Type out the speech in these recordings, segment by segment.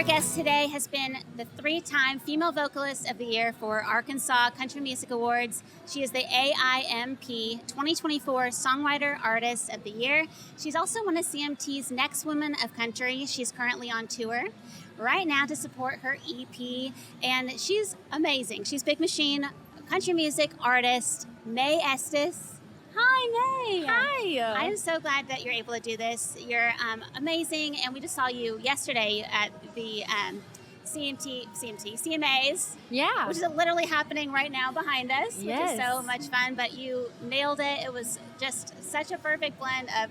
guest today has been the 3-time Female Vocalist of the Year for Arkansas Country Music Awards. She is the AIMP 2024 Songwriter Artist of the Year. She's also one of CMT's Next Women of Country. She's currently on tour right now to support her EP, and she's amazing. She's Big Machine country music artist, Mae Estes. Hi, Mae. Hi. I'm so glad that you're able to do this. You're amazing, and we just saw you yesterday at the CMAs. Yeah. Which is literally happening right now behind us, Yes. which is so much fun. But you nailed it. It was just such a perfect blend of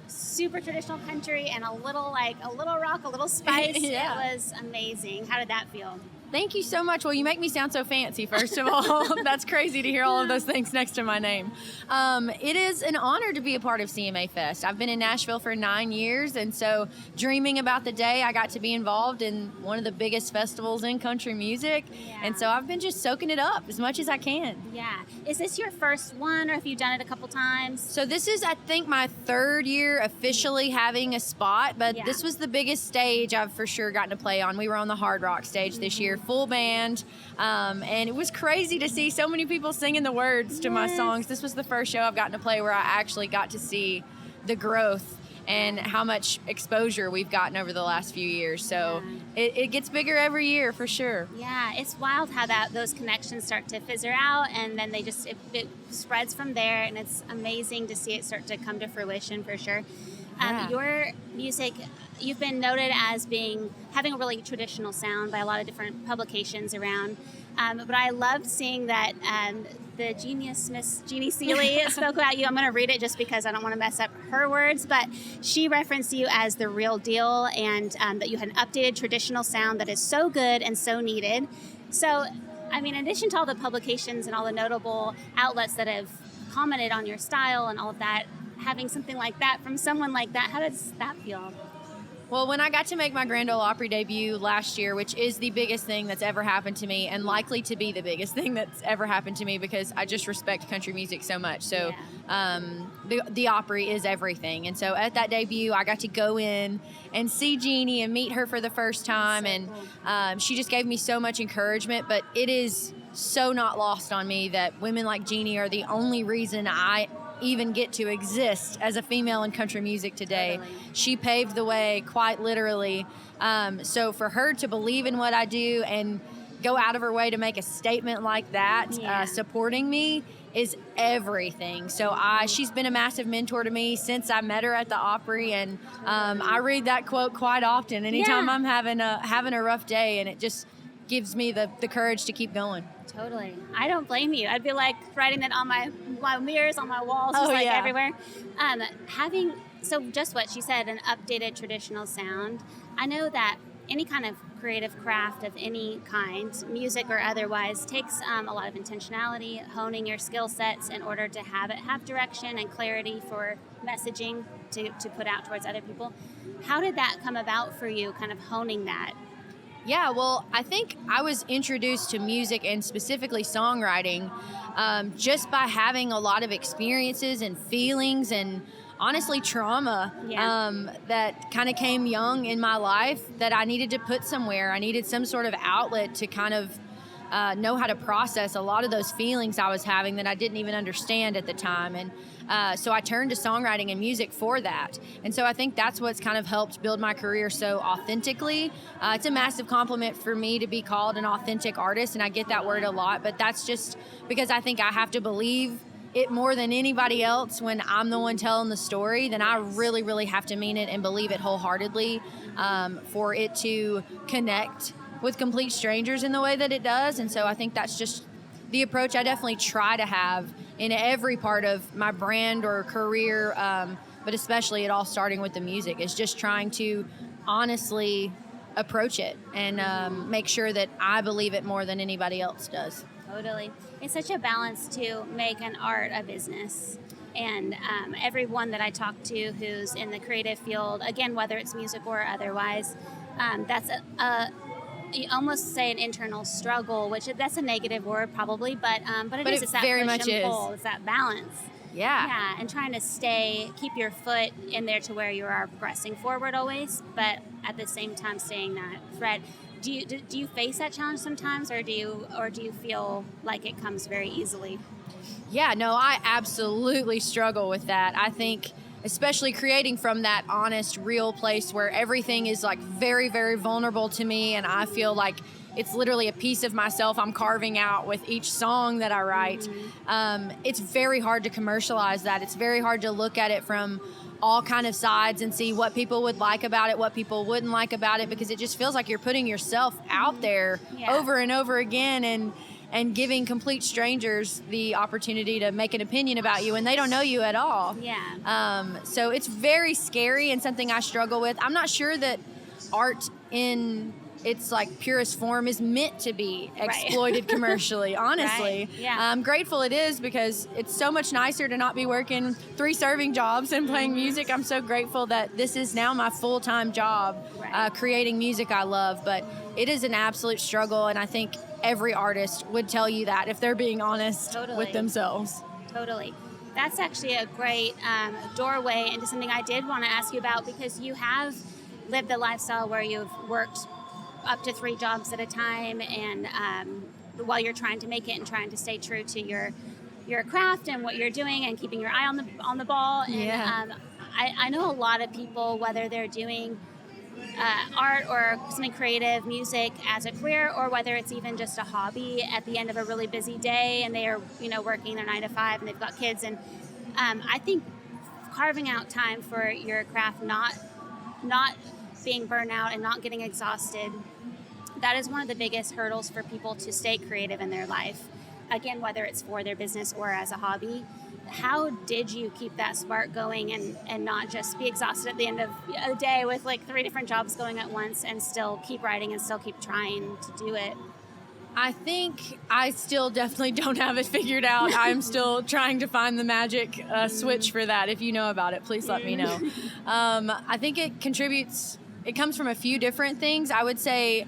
super traditional country and a little rock, a little spice. Yeah. It was amazing. How did that feel? Thank you so much. Well, you make me sound so fancy, first of all. That's crazy to hear all of those things next to my name. It is an honor to be a part of CMA Fest. I've been in Nashville for 9 years, and so dreaming about the day I got to be involved in one of the biggest festivals in country music. Yeah. And so I've been just soaking it up as much as I can. Yeah. Is this your first one, or have you done it a couple times? So this is, I think, my third year officially having a spot, but Yeah. this was the biggest stage I've for sure gotten to play on. We were on the Hard Rock stage this year, full band, and it was crazy to see so many people singing the words to my Yes. songs. This was the first show I've gotten to play where I actually got to see the growth and how much exposure we've gotten over the last few years. So it gets bigger every year for sure. Yeah, it's wild how those connections start to fizzle out, and then it spreads from there, and it's amazing to see it start to come to fruition for sure. Yeah. Your music, you've been noted as having a really traditional sound by a lot of different publications around. But I loved seeing that the genius Miss Jeannie Seeley spoke about you. I'm going to read it just because I don't want to mess up her words, but she referenced you as the real deal, and that you had an updated traditional sound that is so good and so needed. So, I mean, in addition to all the publications and all the notable outlets that have commented on your style and all of that, having something like that from someone like that, how does that feel? Well, when I got to make my Grand Ole Opry debut last year, which is the biggest thing that's ever happened to me and likely to be the biggest thing that's ever happened to me because I just respect country music so much. So the Opry is everything. And so at that debut, I got to go in and see Jeannie and meet her for the first time. And she just gave me so much encouragement. But it is so not lost on me that women like Jeannie are the only reason I even get to exist as a female in country music today. Totally. She paved the way, quite literally. So for her to believe in what I do and go out of her way to make a statement like that, supporting me, is everything. So she's been a massive mentor to me since I met her at the Opry, and I read that quote quite often anytime I'm having a rough day, and it just gives me the courage to keep going. Totally. I don't blame you. I'd be like writing that on my mirrors, on my walls, just everywhere. So just what she said, an updated traditional sound. I know that any kind of creative craft of any kind, music or otherwise, takes a lot of intentionality, honing your skill sets in order to have direction and clarity for messaging to put out towards other people. How did that come about for you, kind of honing that? Yeah, well, I think I was introduced to music and specifically songwriting just by having a lot of experiences and feelings and honestly trauma that kind of came young in my life that I needed to put somewhere. I needed some sort of outlet to kind of know how to process a lot of those feelings I was having that I didn't even understand at the time. And so I turned to songwriting and music for that. And so I think that's what's kind of helped build my career so authentically. It's a massive compliment for me to be called an authentic artist, and I get that word a lot, but that's just because I think I have to believe it more than anybody else when I'm the one telling the story. Then I really, really have to mean it and believe it wholeheartedly for it to connect with complete strangers in the way that it does. And so I think that's just the approach I definitely try to have in every part of my brand or career, but especially it all starting with the music, is just trying to honestly approach it and make sure that I believe it more than anybody else does. Totally. It's such a balance to make an art a business. And everyone that I talk to who's in the creative field, again, whether it's music or otherwise, that's you almost say an internal struggle, which that's a negative word probably, but it is. It's that very push much and is. pull. It's that balance. Yeah, and trying to keep your foot in there to where you are progressing forward always, but at the same time staying that thread. Do you face that challenge sometimes, or do you feel like it comes very easily? Yeah, no, I absolutely struggle with that. I think especially creating from that honest, real place where everything is like very, very vulnerable to me, and I feel like it's literally a piece of myself I'm carving out with each song that I write. Mm-hmm. It's very hard to commercialize that. It's very hard to look at it from all kind of sides and see what people would like about it, what people wouldn't like about it, because it just feels like you're putting yourself out there over and over again, and giving complete strangers the opportunity to make an opinion about you, and they don't know you at all. So it's very scary and something I struggle with. I'm not sure that art in its like purest form is meant to be exploited commercially, honestly. I'm grateful it is, because it's so much nicer to not be working 3 serving jobs and playing music. I'm so grateful that this is now my full-time job, creating music I love, but it is an absolute struggle, and I think every artist would tell you that if they're being honest with themselves. Totally. That's actually a great doorway into something I did want to ask you about, because you have lived a lifestyle where you've worked up to 3 jobs at a time, and while you're trying to make it and trying to stay true to your craft and what you're doing and keeping your eye on the ball. And I know a lot of people, whether they're doing art or something creative, music as a career, or whether it's even just a hobby at the end of a really busy day and they are, working their 9 to 5 and they've got kids. And I think carving out time for your craft, not being burnt out and not getting exhausted, that is one of the biggest hurdles for people to stay creative in their life. Again, whether it's for their business or as a hobby. How did you keep that spark going and not just be exhausted at the end of a day with like 3 different jobs going at once, and still keep writing and still keep trying to do it? I think I still definitely don't have it figured out. I'm still trying to find the magic switch for that. If you know about it, please let me know. I think it comes from a few different things. I would say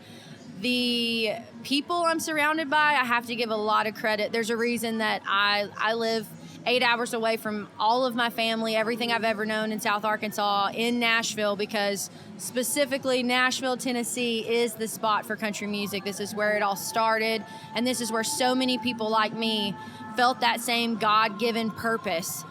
the people I'm surrounded by, I have to give a lot of credit. There's a reason that I live 8 hours away from all of my family, everything I've ever known in South Arkansas, in Nashville, because specifically Nashville, Tennessee is the spot for country music. This is where it all started, and this is where so many people like me felt that same God-given purpose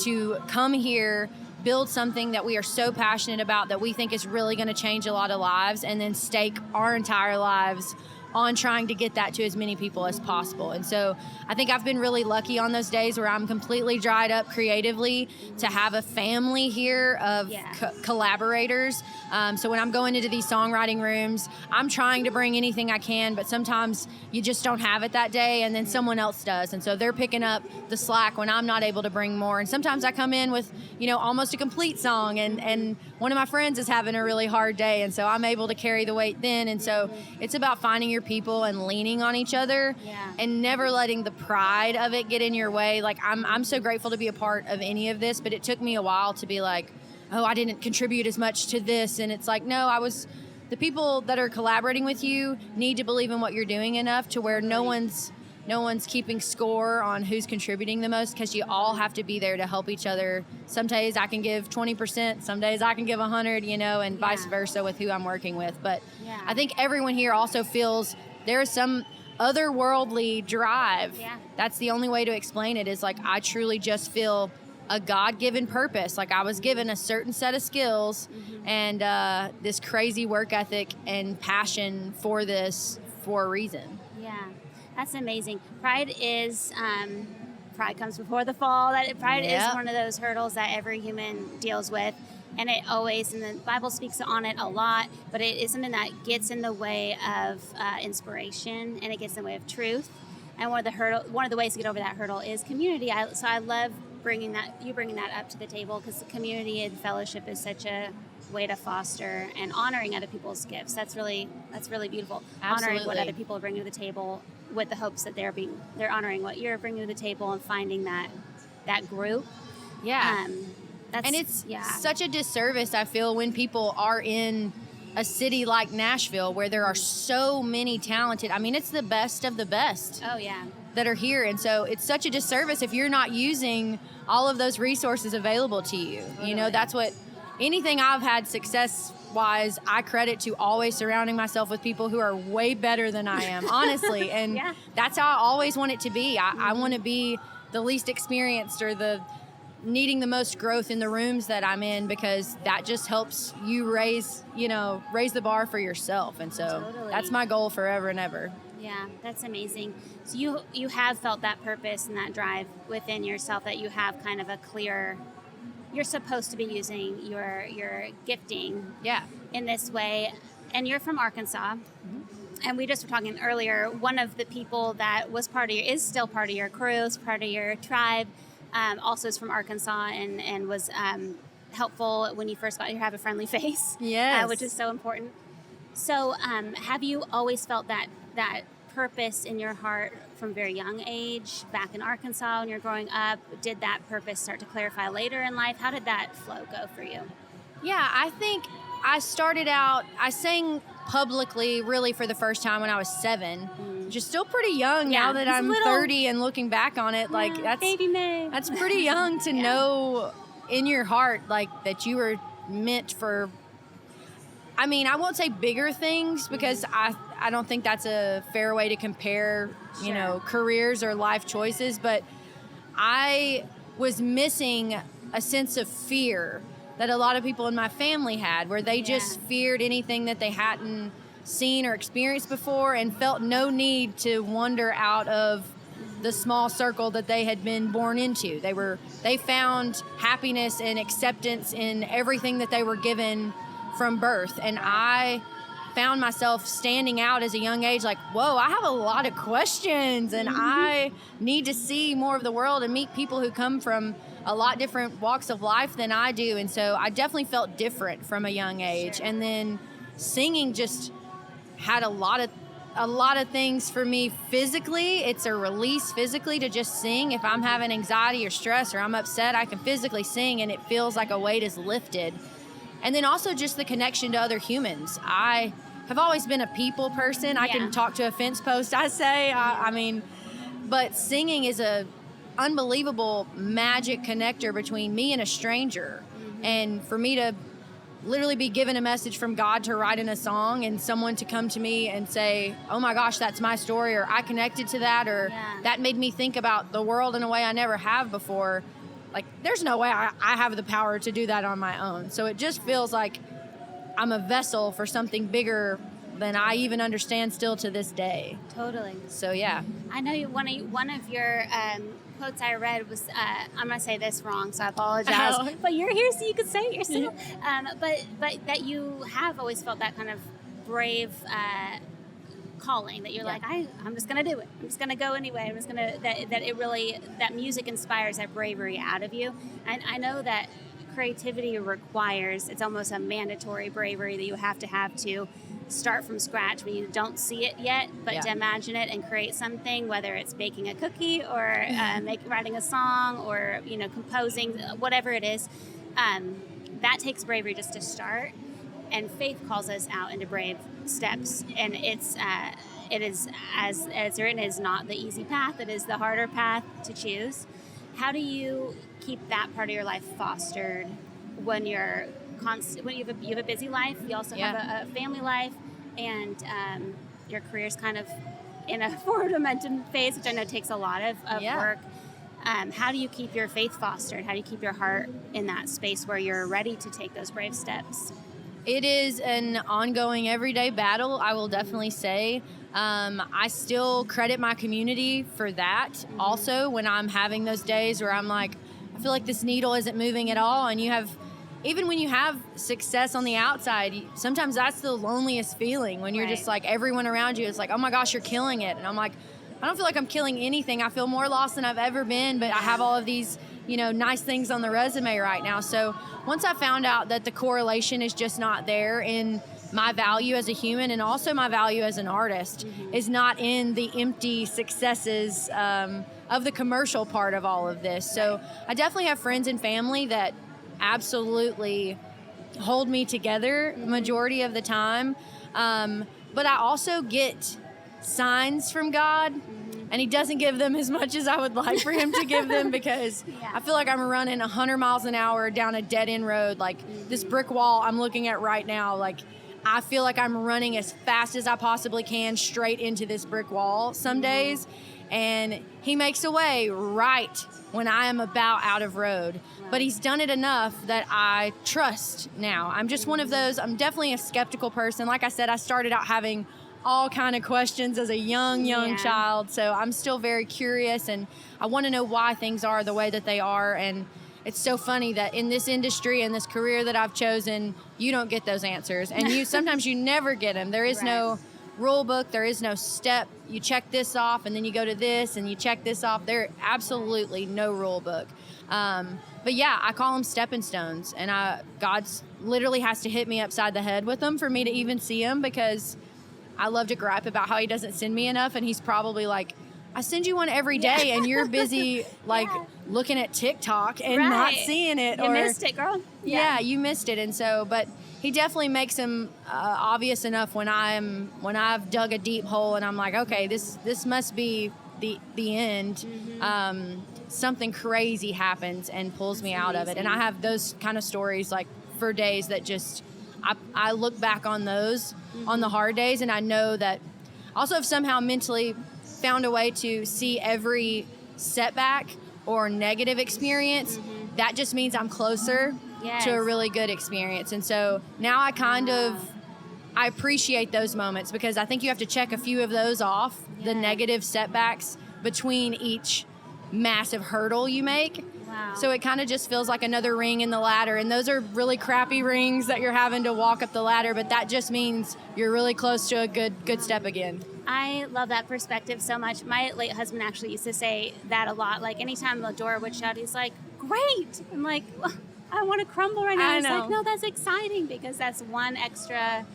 to come here, build something that we are so passionate about that we think is really going to change a lot of lives, and then stake our entire lives on trying to get that to as many people as possible. And so I think I've been really lucky on those days where I'm completely dried up creatively to have a family here of collaborators. So when I'm going into these songwriting rooms, I'm trying to bring anything I can, but sometimes you just don't have it that day, and then someone else does. And so they're picking up the slack when I'm not able to bring more. And sometimes I come in with, almost a complete song, and one of my friends is having a really hard day, and so I'm able to carry the weight then. And so it's about finding your people and leaning on each other, and never letting the pride of it get in your way. Like I'm so grateful to be a part of any of this, but it took me a while to be like, oh, I didn't contribute as much to this. And it's like, no, the people that are collaborating with you need to believe in what you're doing enough to where no one's keeping score on who's contributing the most, because you all have to be there to help each other. Some days I can give 20%, some days I can give 100, and vice versa with who I'm working with. But I think everyone here also feels there is some otherworldly drive. That's the only way to explain it, is like I truly just feel a God-given purpose. Like I was given a certain set of skills and this crazy work ethic and passion for this for a reason. That's amazing. Pride comes before the fall. Pride is one of those hurdles that every human deals with. And it always, and the Bible speaks on it a lot, but it is something that gets in the way of inspiration, and it gets in the way of truth. And one of the ways to get over that hurdle is community. So I love bringing that up to the table, because the community and fellowship is such a way to foster and honoring other people's gifts. That's really beautiful. Absolutely. Honoring what other people are bringing to the table, with the hopes that they're honoring what you're bringing to the table, and finding that group. And it's such a disservice, I feel, when people are in a city like Nashville where there are so many talented. I mean, it's the best of the best. Oh, yeah. that are here. And so it's such a disservice if you're not using all of those resources available to you. Totally. You know, that's what anything I've had success wise, I credit to always surrounding myself with people who are way better than I am, honestly. And that's how I always want it to be. I want to be the least experienced or the needing the most growth in the rooms that I'm in, because that just helps you raise the bar for yourself. And so that's my goal forever and ever. Yeah, that's amazing. So you have felt that purpose and that drive within yourself, that you have kind of a clear, you're supposed to be using your gifting in this way. And you're from Arkansas. And we just were talking earlier, one of the people that was is still part of your crew, is part of your tribe, also is from Arkansas and was helpful when you first got here, have a friendly face, which is so important. So have you always felt that purpose in your heart from a very young age, back in Arkansas when you're growing up? Did that purpose start to clarify later in life? How did that flow go for you? Yeah, I think I started out, I sang publicly really for the first time when I was 7, which is still pretty young now that I'm 30 and looking back on it. Like that's baby Mae. That's pretty young to know in your heart like that you were meant for, I mean, I won't say bigger things because I don't think that's a fair way to compare, careers or life choices, but I was missing a sense of fear that a lot of people in my family had, where they just feared anything that they hadn't seen or experienced before and felt no need to wander out of the small circle that they had been born into. They found happiness and acceptance in everything that they were given from birth. And I found myself standing out as a young age like, whoa, I have a lot of questions and I need to see more of the world and meet people who come from a lot different walks of life than I do. And so I definitely felt different from a young age. And then singing just had a lot of things for me physically. It's a release physically to just sing. If I'm having anxiety or stress or I'm upset, I can physically sing and it feels like a weight is lifted. And then also just the connection to other humans. I have always been a people person. I can talk to a fence post, I say. I mean, but singing is a unbelievable magic connector between me and a stranger. And for me to literally be given a message from God to write in a song and someone to come to me and say, oh my gosh, that's my story, or I connected to that, or that made me think about the world in a way I never have before. Like, there's no way I have the power to do that on my own. So it just feels like I'm a vessel for something bigger than I even understand still to this day. Totally. So, yeah. I know one of your quotes I read was, I'm going to say this wrong, so I apologize. But you're here so you can say it yourself. But that you have always felt that kind of brave calling, that you're like, I'm just going to do it. I'm just going to go anyway. I'm just going to, that music inspires that bravery out of you. And I know that creativity requires, it's almost a mandatory bravery that you have to start from scratch when you don't see it yet, but to imagine it and create something, whether it's baking a cookie or writing a song or, composing, whatever it is, that takes bravery just to start. And faith calls us out into brave steps. And it is, as written, is not the easy path. It is the harder path to choose. How do you keep that part of your life fostered when you're when you have a busy life? You also have a family life, and your career's kind of in a forward momentum phase, which I know takes a lot of work. How do you keep your faith fostered? How do you keep your heart in that space where you're ready to take those brave steps? It is an ongoing everyday battle, I will definitely say. I still credit my community for that. Also, when I'm having those days where I'm like, I feel like this needle isn't moving at all, and even when you have success on the outside, sometimes that's the loneliest feeling, when you're just like, everyone around you is like, oh my gosh, you're killing it. And I'm like, I don't feel like I'm killing anything. I feel more lost than I've ever been, but I have all of these, nice things on the resume right now. So once I found out that the correlation is just not there in my value as a human, and also my value as an artist is not in the empty successes of the commercial part of all of this. So I definitely have friends and family that absolutely hold me together majority of the time. But I also get signs from God and he doesn't give them as much as I would like for him to give them because I feel like I'm running 100 miles an hour down a dead-end road. Like this brick wall I'm looking at right now, like I feel like I'm running as fast as I possibly can straight into this brick wall some days, and he makes a way right when I am about out of road. But he's done it enough that I trust now. I'm just one of those, I'm definitely a skeptical person. Like I said, I started out having all kind of questions as a young child, so I'm still very curious, and I want to know why things are the way that they are. And it's so funny that in this industry and this career that I've chosen, you don't get those answers, and sometimes you never get them. There is no rule book, there is no step. You check this off, and then you go to this, and you check this off. There absolutely no rule book. But yeah, I call them stepping stones, and God's literally has to hit me upside the head with them for me to even see them, because I love to gripe about how he doesn't send me enough, and he's probably like, I send you one every day, and you're busy looking at TikTok and not seeing it. You missed it, girl. Yeah, you missed it. And so, but he definitely makes them obvious enough when I've dug a deep hole and I'm like, okay, this must be the end. Something crazy happens and pulls me out of it. And I have those kind of stories like for days that just, I look back on those on the hard days, and I know that also have somehow mentally found a way to see every setback or negative experience. That just means I'm closer to a really good experience. And so now I appreciate those moments, because I think you have to check a few of those off, the negative setbacks between each massive hurdle you make. So it kind of just feels like another ring in the ladder, and those are really crappy rings that you're having to walk up the ladder, but that just means you're really close to a good step again. I love that perspective so much. My late husband actually used to say that a lot. Like anytime the door would shut, he's like, great. I'm like, I want to crumble right now. He's like, no, that's exciting, because that's one extra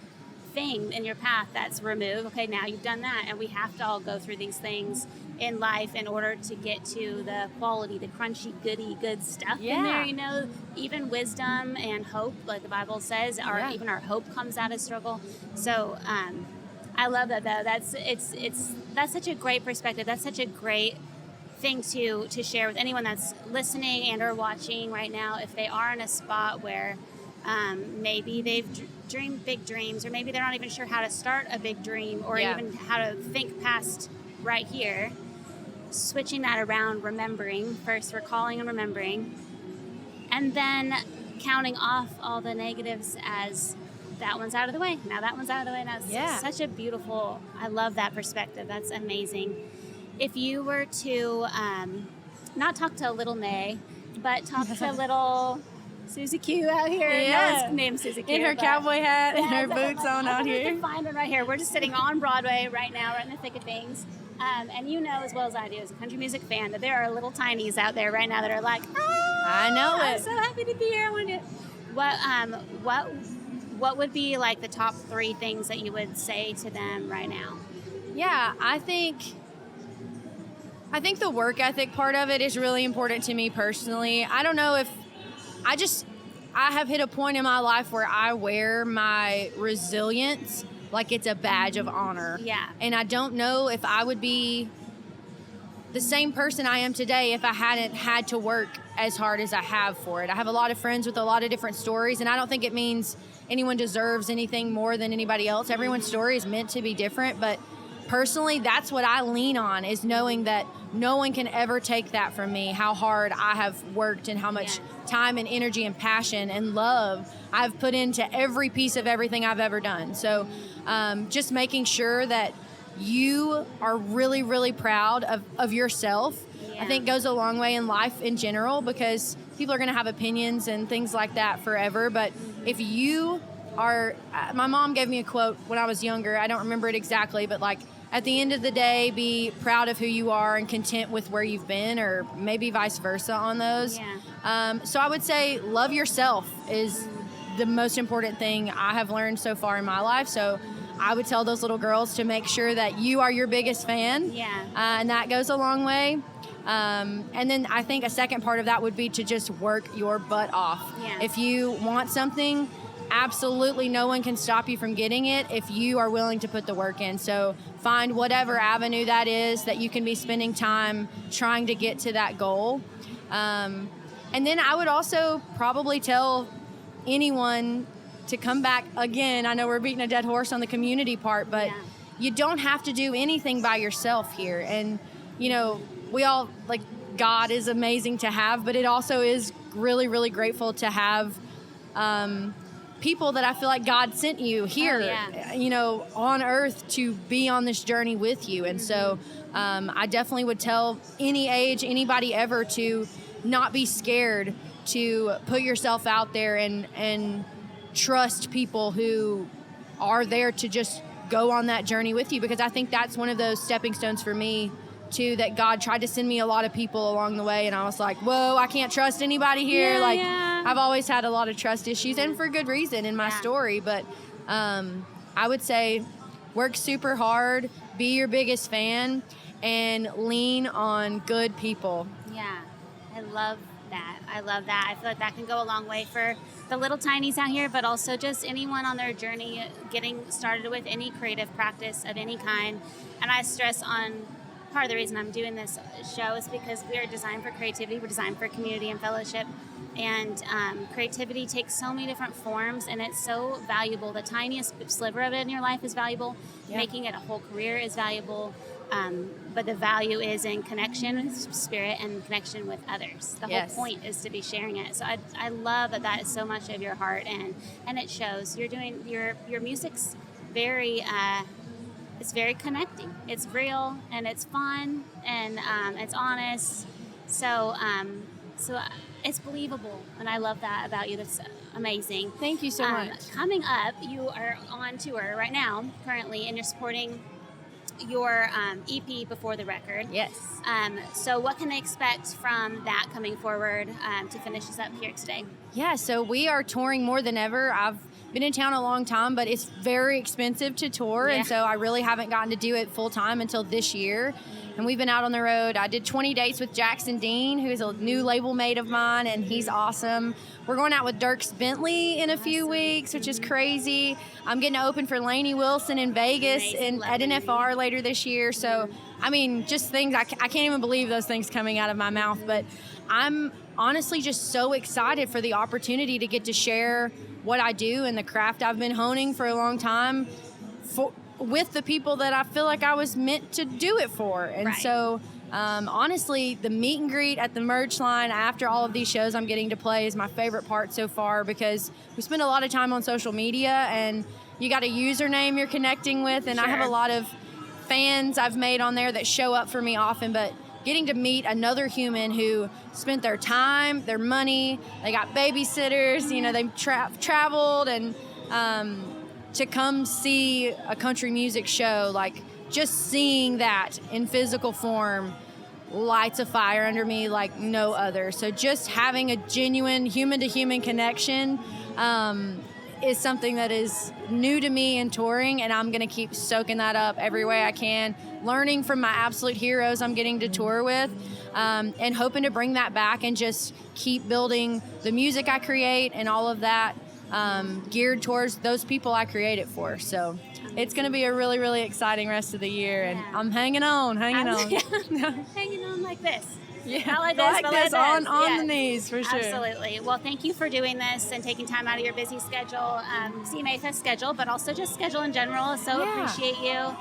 thing in your path that's removed. Okay, now you've done that, and we have to all go through these things in life in order to get to the quality, the crunchy, goody, good stuff in there. You know, even wisdom and hope, like the Bible says, even our hope comes out of struggle. So I love that, though. That's such a great perspective. That's such a great thing to share with anyone that's listening and or watching right now. If they are in a spot where maybe they've dreamed big dreams, or maybe they're not even sure how to start a big dream, or even how to think past right here, switching that around, remembering, first recalling and remembering, and then counting off all the negatives as that one's out of the way. Now that one's out of the way. Now it's such a beautiful, I love that perspective. That's amazing. If you were to not talk to little Mae, but talk to little Susie Q out here. No one's named Susie Q. In her cowboy hat and her boots on out here. I can find her right here. We're just sitting on Broadway right now, right in the thick of things. And you know as well as I do, as a country music fan, that there are little tinies out there right now that are like, I know it. I'm so happy to be here. I want to. What would be like the top 3 things that you would say to them right now? Yeah, I think the work ethic part of it is really important to me personally. I don't know if I have hit a point in my life where I wear my resilience like it's a badge of honor. Yeah. And I don't know if I would be the same person I am today if I hadn't had to work as hard as I have for it. I have a lot of friends with a lot of different stories, and I don't think it means anyone deserves anything more than anybody else. Everyone's story is meant to be different, but personally, that's what I lean on, is knowing that no one can ever take that from me, how hard I have worked and how much time and energy and passion and love I've put into every piece of everything I've ever done. So just making sure that you are really, really proud of yourself, I think goes a long way in life in general, because people are going to have opinions and things like that forever. But if you are, my mom gave me a quote when I was younger. I don't remember it exactly, but like, at the end of the day, be proud of who you are and content with where you've been, or maybe vice versa on those. So I would say love yourself is the most important thing I have learned so far in my life. So I would tell those little girls to make sure that you are your biggest fan. And that goes a long way. And then I think a second part of that would be to just work your butt off. If you want something, absolutely no one can stop you from getting it if you are willing to put the work in. So find whatever avenue that is that you can be spending time trying to get to that goal. And then I would also probably tell anyone to come back again. I know we're beating a dead horse on the community part, but you don't have to do anything by yourself here. And, we all, like, God is amazing to have, but it also is really, really grateful to have people that I feel like God sent you here, on earth to be on this journey with you. And so I definitely would tell any age, anybody ever, to not be scared to put yourself out there and trust people who are there to just go on that journey with you, because I think that's one of those stepping stones for me too, that God tried to send me a lot of people along the way, and I was like, whoa, I can't trust anybody here. I've always had a lot of trust issues, and for good reason in my story, but I would say work super hard, be your biggest fan, and lean on good people. I love that. I feel like that can go a long way for the little tinies out here, but also just anyone on their journey getting started with any creative practice of any kind. And I stress on, part of the reason I'm doing this show is because we are designed for creativity. We're designed for community and fellowship. And creativity takes so many different forms, and it's so valuable. The tiniest sliver of it in your life is valuable. Making it a whole career is valuable. But the value is in connection with spirit and connection with others. The whole point is to be sharing it. So I love that is so much of your heart, and it shows. You're doing your music's very it's very connecting. It's real, and it's fun, and it's honest. So it's believable, and I love that about you. That's amazing. Thank you so much. Coming up, you are on tour right now, currently, and you're supporting your EP Before the Record. Yes. So what can they expect from that coming forward to finish us up here today? Yeah, so we are touring more than ever. I've been in town a long time, but it's very expensive to tour, and so I really haven't gotten to do it full time until this year. And we've been out on the road. I did 20 dates with Jackson Dean, who is a new label mate of mine, and he's awesome. We're going out with Dierks Bentley in a few weeks, which is crazy. I'm getting to open for Lainey Wilson in Vegas at NFR later this year. So, I mean, just things, I can't even believe those things coming out of my mouth. But I'm honestly just so excited for the opportunity to get to share what I do and the craft I've been honing for a long time with the people that I feel like I was meant to do it for. And so, honestly, the meet and greet at the merch line after all of these shows I'm getting to play is my favorite part so far, because we spend a lot of time on social media, and you got a username you're connecting with, and I have a lot of fans I've made on there that show up for me often, but getting to meet another human who spent their time, their money, they got babysitters, they traveled, and to come see a country music show, like just seeing that in physical form lights a fire under me like no other. So just having a genuine human-to-human connection is something that is new to me in touring, and I'm going to keep soaking that up every way I can, learning from my absolute heroes I'm getting to tour with, and hoping to bring that back and just keep building the music I create and all of that geared towards those people I create it for. So it's going to be a really, really exciting rest of the year, and I'm hanging on. Hanging on like this. Yeah, not like this, but like this. On the knees, for sure. Absolutely. Well, thank you for doing this and taking time out of your busy schedule, CMA Fest schedule, but also just schedule in general. So appreciate you.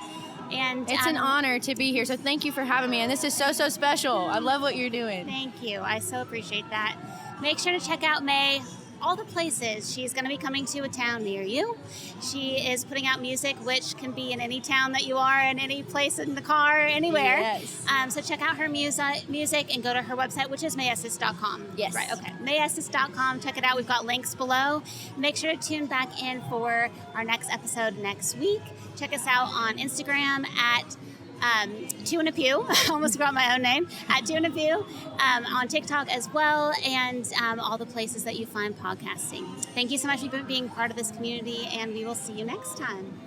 And it's an honor to be here. So thank you for having me. And this is so, so special. I love what you're doing. Thank you. I so appreciate that. Make sure to check out Mae. All the places. She's going to be coming to a town near you. She is putting out music, which can be in any town that you are, in any place in the car, anywhere. Yes. So check out her music and go to her website, which is maeestes.com. Yes. Right, okay. maeestes.com. Check it out. We've got links below. Make sure to tune back in for our next episode next week. Check us out on Instagram at Two and a Pew, almost forgot my own name, at Two and a Pew, on TikTok as well, and all the places that you find podcasting. Thank you so much for being part of this community, and we will see you next time.